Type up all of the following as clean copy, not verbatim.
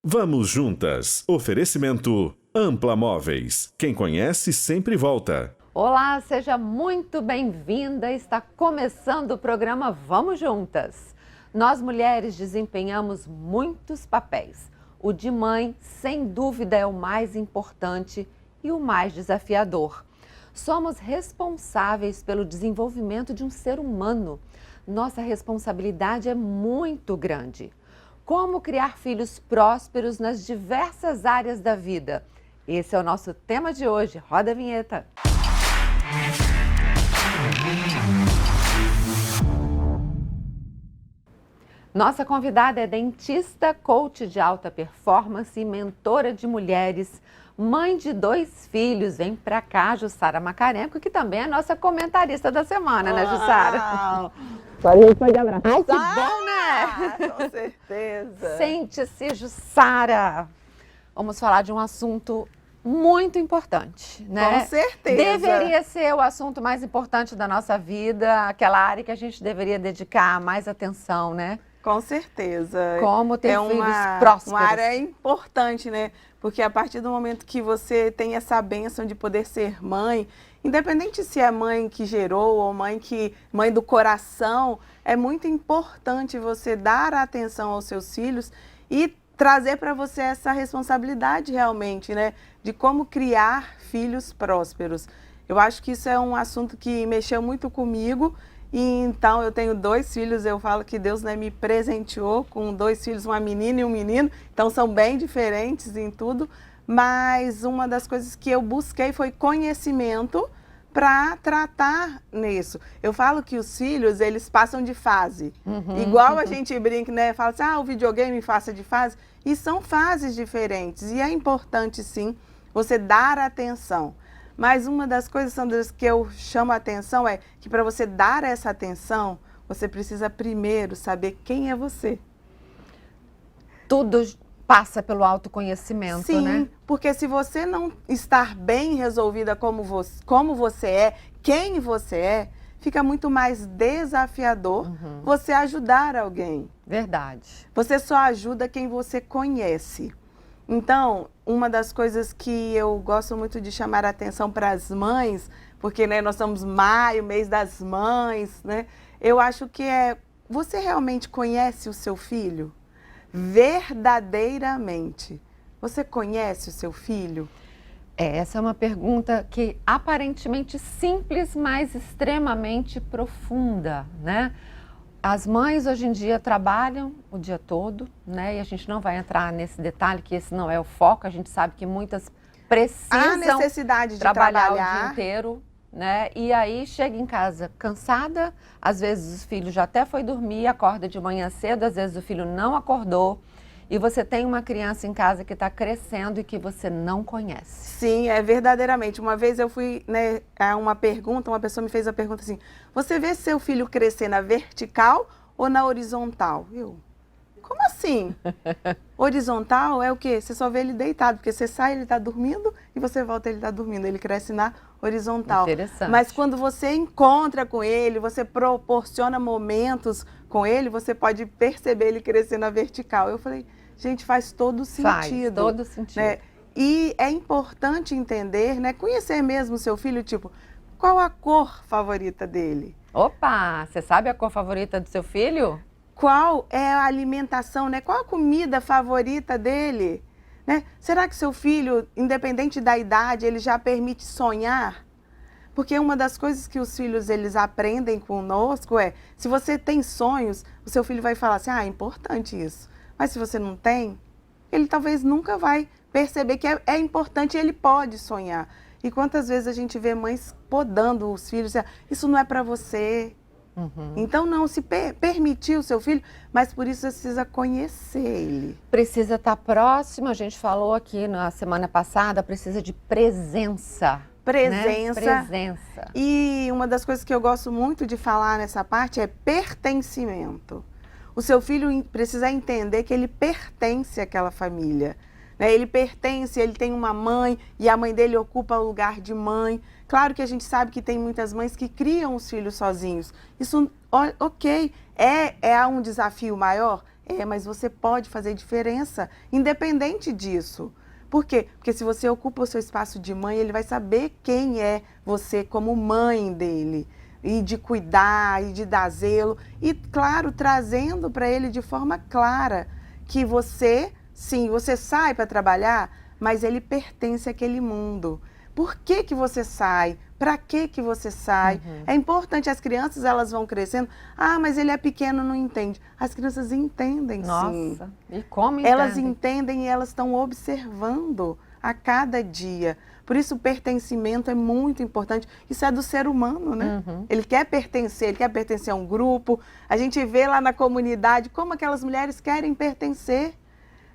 Vamos juntas. Oferecimento Ampla Móveis. Quem conhece sempre volta. Olá, seja muito bem-vinda. Está começando o programa Vamos Juntas. Nós mulheres desempenhamos muitos papéis. O de mãe, sem dúvida, é o mais importante e o mais desafiador. Somos responsáveis pelo desenvolvimento de um ser humano. Nossa responsabilidade é muito grande. Como criar filhos prósperos nas diversas áreas da vida? Esse é o nosso tema de hoje. Roda a vinheta. Nossa convidada é dentista, coach de alta performance e mentora de mulheres, mãe de 2 filhos. Vem pra cá, Jussara Macarenco, que também é nossa comentarista da semana, né, Jussara? Agora a gente pode abraçar. Ai, que bom, né? Com certeza. Sente-se, Jussara. Vamos falar de um assunto muito importante, né? Com certeza. Deveria ser o assunto mais importante da nossa vida, aquela área que a gente deveria dedicar mais atenção, né? Com certeza. Como ter é filhos prósperos. Uma área importante, né? Porque a partir do momento que você tem essa bênção de poder ser mãe, independente se é mãe que gerou ou mãe do coração, é muito importante você dar atenção aos seus filhos e trazer para você essa responsabilidade realmente, né? De como criar filhos prósperos. Eu acho que isso é um assunto que mexeu muito comigo. E então eu tenho 2 filhos, eu falo que Deus, né, me presenteou com 2 filhos, uma menina e um menino, então são bem diferentes em tudo, mas uma das coisas que eu busquei foi conhecimento para tratar nisso. Eu falo que os filhos, eles passam de fase, igual a gente brinca, né, fala assim, o videogame passa de fase, e são fases diferentes, e é importante sim você dar atenção. Mas uma das coisas, Sandra, que eu chamo a atenção é que para você dar essa atenção, você precisa primeiro saber quem é você. Tudo passa pelo autoconhecimento, Sim, né? porque se você não estar bem resolvida como você é, quem você é, fica muito mais desafiador você ajudar alguém. Verdade. Você só ajuda quem você conhece. Então, uma das coisas que eu gosto muito de chamar a atenção para as mães, porque né, nós estamos maio, mês das mães, né? Eu acho que você realmente conhece o seu filho? Verdadeiramente. Você conhece o seu filho? Essa é uma pergunta que aparentemente simples, mas extremamente profunda, né? As mães hoje em dia trabalham o dia todo, né? E a gente não vai entrar nesse detalhe, que esse não é o foco. A gente sabe que muitas precisam necessidade de trabalhar o dia inteiro, né? E aí chega em casa cansada, às vezes o filho já até foi dormir, acorda de manhã cedo, às vezes o filho não acordou. E você tem uma criança em casa que está crescendo e que você não conhece. Sim, é verdadeiramente. Uma vez eu fui, né, a uma pessoa me fez a pergunta assim, você vê seu filho crescer na vertical ou na horizontal? Como assim? Horizontal é o quê? Você só vê ele deitado, porque você sai, ele está dormindo, e você volta, ele está dormindo. Ele cresce na horizontal. Interessante. Mas quando você encontra com ele, você proporciona momentos com ele, você pode perceber ele crescer na vertical. Eu falei, gente, faz todo sentido. Faz todo sentido. Né? E é importante entender, né, conhecer mesmo o seu filho, tipo, qual a cor favorita dele? Opa, você sabe a cor favorita do seu filho? Qual é a alimentação, né? Qual a comida favorita dele? Né? Será que seu filho, independente da idade, ele já permite sonhar? Porque uma das coisas que os filhos eles aprendem conosco é, se você tem sonhos, o seu filho vai falar assim, é importante isso. Mas se você não tem, ele talvez nunca vai perceber que é importante e ele pode sonhar. E quantas vezes a gente vê mães podando os filhos, isso não é para você. Então não se permitir o seu filho, mas por isso você precisa conhecer ele. Precisa estar próximo, a gente falou aqui na semana passada, precisa de presença. Presença. Né? Presença. E uma das coisas que eu gosto muito de falar nessa parte é pertencimento. O seu filho precisa entender que ele pertence àquela família. Né? Ele pertence, ele tem uma mãe e a mãe dele ocupa o lugar de mãe. Claro que a gente sabe que tem muitas mães que criam os filhos sozinhos. Isso, ok, é um desafio maior? mas você pode fazer diferença independente disso. Por quê? Porque se você ocupa o seu espaço de mãe, ele vai saber quem é você como mãe dele. E de cuidar, e de dar zelo. E, claro, trazendo para ele de forma clara que você, sim, você sai para trabalhar, mas ele pertence àquele mundo. Por que que você sai? Para que você sai? É importante, as crianças, elas vão crescendo. Ah, mas ele é pequeno, não entende. As crianças entendem, sim. Nossa, e como entendem? Elas entendem e elas estão observando a cada dia. Por isso o pertencimento é muito importante. Isso é do ser humano, né? Ele quer pertencer a um grupo. A gente vê lá na comunidade como aquelas mulheres querem pertencer.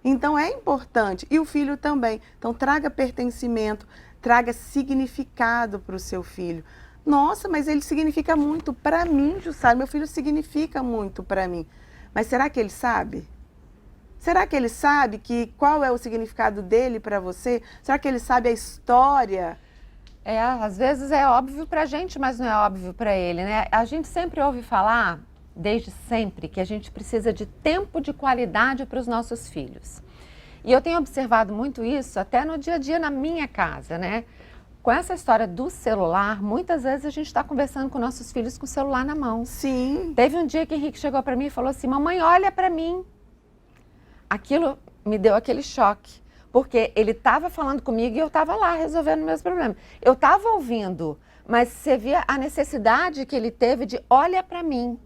Então é importante. E o filho também. Então traga pertencimento, traga significado para o seu filho. Nossa, mas ele significa muito para mim, Jussara. Meu filho significa muito para mim. Mas será que ele sabe? Será que ele sabe qual é o significado dele para você? Será que ele sabe a história? Às vezes é óbvio para a gente, mas não é óbvio para ele, né? A gente sempre ouve falar, desde sempre, que a gente precisa de tempo de qualidade para os nossos filhos. E eu tenho observado muito isso até no dia a dia na minha casa, né? Com essa história do celular, muitas vezes a gente está conversando com nossos filhos com o celular na mão. Sim. Teve um dia que o Henrique chegou para mim e falou assim, mamãe, olha para mim. Aquilo me deu aquele choque, porque ele estava falando comigo e eu estava lá resolvendo meus problemas. Eu estava ouvindo, mas você via a necessidade que ele teve de olha para mim.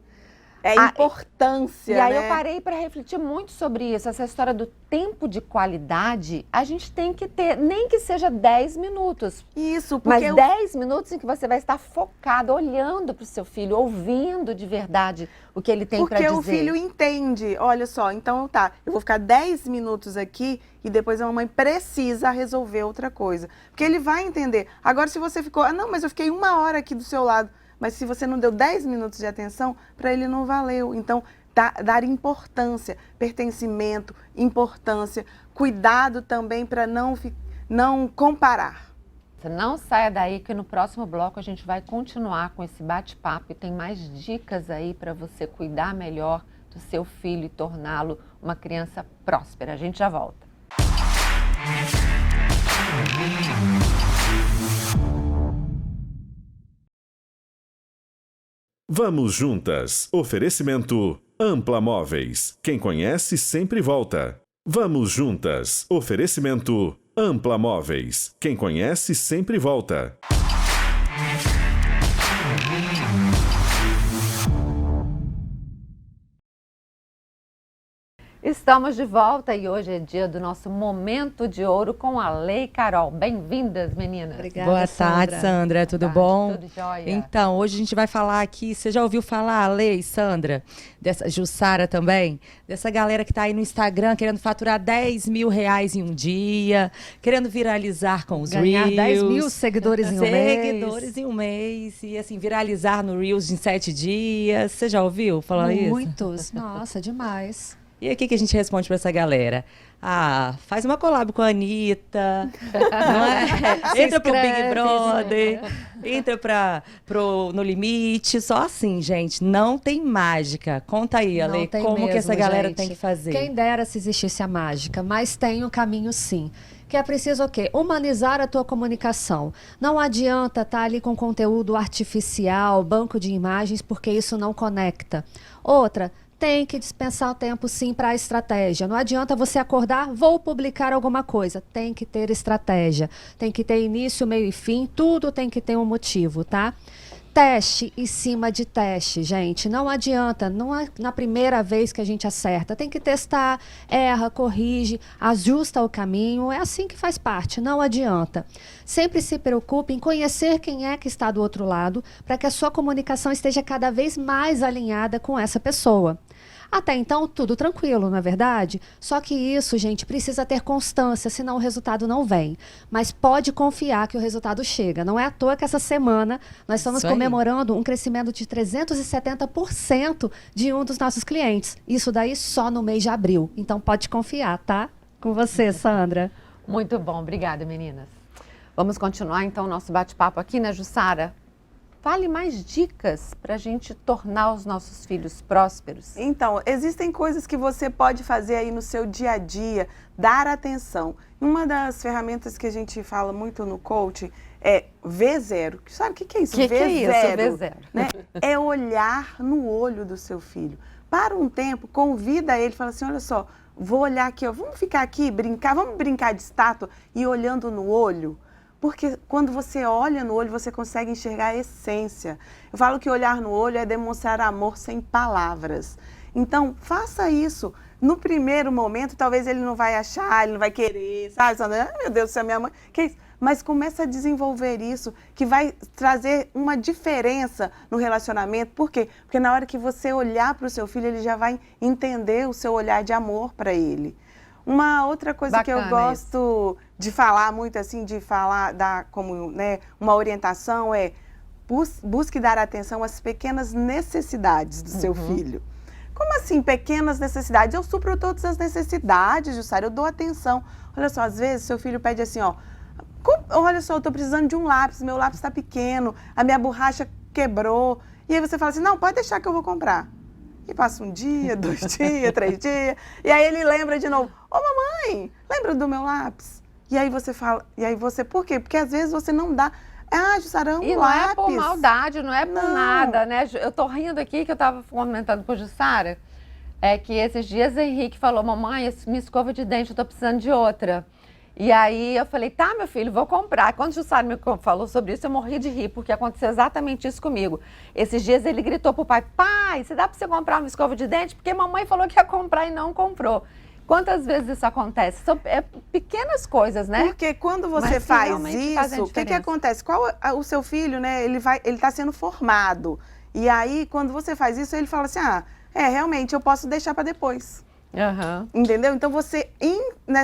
É a importância, E aí né? eu parei para refletir muito sobre isso, essa história do tempo de qualidade, a gente tem que ter, nem que seja 10 minutos. Isso, porque mas 10 minutos em que você vai estar focado, olhando para o seu filho, ouvindo de verdade o que ele tem para dizer. Porque o filho entende, olha só, então tá, eu vou ficar 10 minutos aqui e depois a mamãe precisa resolver outra coisa. Porque ele vai entender. Agora se você ficou, não, mas eu fiquei 1 hora aqui do seu lado. Mas se você não deu 10 minutos de atenção, para ele não valeu. Então, dar importância, pertencimento, importância, cuidado também para não comparar. Não saia daí que no próximo bloco a gente vai continuar com esse bate-papo e tem mais dicas aí para você cuidar melhor do seu filho e torná-lo uma criança próspera. A gente já volta. Vamos juntas. Oferecimento Ampla Móveis. Quem conhece sempre volta. Vamos juntas. Oferecimento Ampla Móveis. Quem conhece sempre volta. Estamos de volta e hoje é dia do nosso Momento de Ouro com a Lei e Carol. Bem-vindas, meninas. Obrigada, Boa tarde, Sandra. Tudo bom? Tudo jóia. Então, hoje a gente vai falar aqui, você já ouviu falar, Lei, Sandra, dessa Jussara também, dessa galera que está aí no Instagram querendo faturar 10 mil reais em um dia, querendo viralizar com os Ganhar Reels. 10 mil seguidores em um mês. Seguidores em um mês. E assim, viralizar no Reels em 7 dias. Você já ouviu falar isso? Muitos. Nossa, demais. E aí, o que a gente responde para essa galera? Ah, faz uma collab com a Anitta, não é? Entra pro Big Brother, entra pro No Limite, só assim, gente, não tem mágica. Conta aí, Ale, como mesmo, que essa galera tem que fazer? Quem dera se existisse a mágica, mas tem um caminho sim. Que é preciso o quê? Humanizar a tua comunicação. Não adianta estar ali com conteúdo artificial, banco de imagens, porque isso não conecta. Outra, tem que dispensar o tempo, sim, para a estratégia. Não adianta você acordar, vou publicar alguma coisa. Tem que ter estratégia. Tem que ter início, meio e fim. Tudo tem que ter um motivo, tá? Teste em cima de teste, gente. Não adianta, não é na primeira vez que a gente acerta. Tem que testar, erra, corrige, ajusta o caminho. É assim que faz parte, não adianta. Sempre se preocupe em conhecer quem é que está do outro lado, para que a sua comunicação esteja cada vez mais alinhada com essa pessoa. Até então, tudo tranquilo, não é verdade? Só que isso, gente, precisa ter constância, senão o resultado não vem. Mas pode confiar que o resultado chega. Não é à toa que essa semana nós estamos comemorando um crescimento de 370% de um dos nossos clientes. Isso daí só no mês de abril. Então pode confiar, tá? Com você, Sandra. Muito bom, obrigada, meninas. Vamos continuar então o nosso bate-papo aqui, né, Jussara? Fale mais dicas para a gente tornar os nossos filhos prósperos. Então, existem coisas que você pode fazer aí no seu dia a dia, dar atenção. Uma das ferramentas que a gente fala muito no coaching é V0. Sabe o que é isso? Que é isso, V0? Né? É olhar no olho do seu filho. Para um tempo, convida ele, fala assim, olha só, vou olhar aqui, ó, vamos ficar aqui, brincar, vamos brincar de estátua e olhando no olho. Porque quando você olha no olho, você consegue enxergar a essência. Eu falo que olhar no olho é demonstrar amor sem palavras. Então, faça isso. No primeiro momento, talvez ele não vai achar, ele não vai querer, sabe? Ai, meu Deus do céu, minha mãe, que isso? Mas começa a desenvolver isso, que vai trazer uma diferença no relacionamento. Por quê? Porque na hora que você olhar para o seu filho, ele já vai entender o seu olhar de amor para ele. Uma outra coisa Bacana que eu gosto de falar muito assim, de falar como né, uma orientação é busque dar atenção às pequenas necessidades do seu filho. Como assim, pequenas necessidades? Eu supro todas as necessidades, Jussara, eu dou atenção. Olha só, às vezes seu filho pede assim, ó, olha só, eu tô precisando de um lápis, meu lápis está pequeno, a minha borracha quebrou. E aí você fala assim, não, pode deixar que eu vou comprar. E passa um dia, 2 dias, 3 dias, e aí ele lembra de novo, ô mamãe, lembra do meu lápis? E aí você fala, por quê? Porque às vezes você não dá, Jussara, um E não lápis. é por maldade, não é por Não. nada, né? Eu tô rindo aqui que eu tava comentando com a Jussara, que esses dias o Henrique falou, mamãe, minha escova de dente, eu tô precisando de outra. E aí eu falei, tá, meu filho, vou comprar. Quando o Jussara me falou sobre isso, eu morri de rir, porque aconteceu exatamente isso comigo. Esses dias ele gritou pro pai, pai, se dá pra você comprar uma escova de dente? Porque mamãe falou que ia comprar e não comprou. Quantas vezes isso acontece? São pequenas coisas, né? Porque quando você Mas que faz realmente fazem a isso, o que diferença. acontece? O seu filho, né, ele está sendo formado. E aí, quando você faz isso, ele fala assim, realmente, eu posso deixar para depois. Aham. Entendeu? Então você,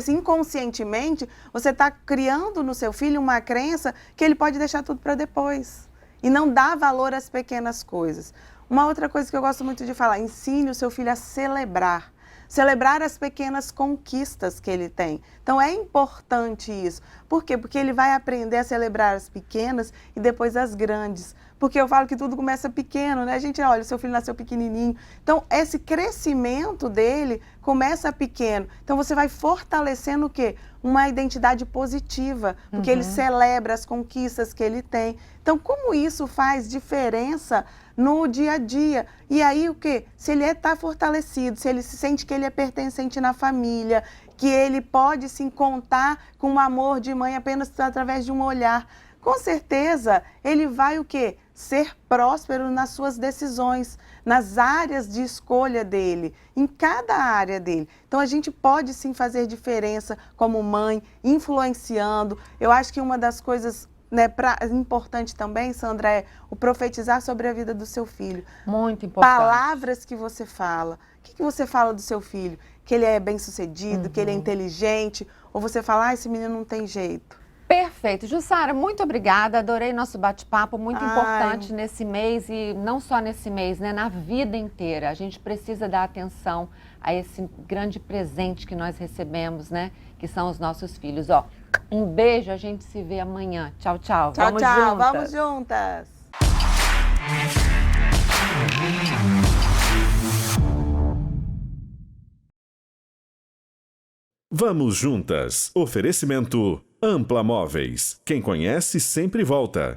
inconscientemente, você está criando no seu filho uma crença que ele pode deixar tudo para depois. E não dá valor às pequenas coisas. Uma outra coisa que eu gosto muito de falar, ensine o seu filho a celebrar. Celebrar as pequenas conquistas que ele tem. Então é importante isso. Por quê? Porque ele vai aprender a celebrar as pequenas e depois as grandes. Porque eu falo que tudo começa pequeno, né? A gente olha, seu filho nasceu pequenininho. Então esse crescimento dele começa pequeno. Então você vai fortalecendo o quê? Uma identidade positiva, porque ele celebra as conquistas que ele tem. Então como isso faz diferença no dia a dia? E aí o quê? Se ele está fortalecido, se ele se sente que ele é pertencente na família, que ele pode se contar com o amor de mãe apenas através de um olhar, com certeza ele vai o quê? Ser próspero nas suas decisões, nas áreas de escolha dele, em cada área dele. Então a gente pode sim fazer diferença como mãe, influenciando. Eu acho que uma das coisas importante também, Sandra, é o profetizar sobre a vida do seu filho. Muito importante. Palavras que você fala. O que você fala do seu filho? Que ele é bem-sucedido, que ele é inteligente, ou você fala, esse menino não tem jeito. Perfeito. Jussara, muito obrigada. Adorei nosso bate-papo, muito importante nesse mês e não só nesse mês, né? Na vida inteira. A gente precisa dar atenção a esse grande presente que nós recebemos, né? Que são os nossos filhos. Ó, um beijo, a gente se vê amanhã. Tchau, tchau. Tchau, Vamos tchau. juntas. Vamos juntas. Vamos juntas. Oferecimento Ampla Móveis. Quem conhece sempre volta.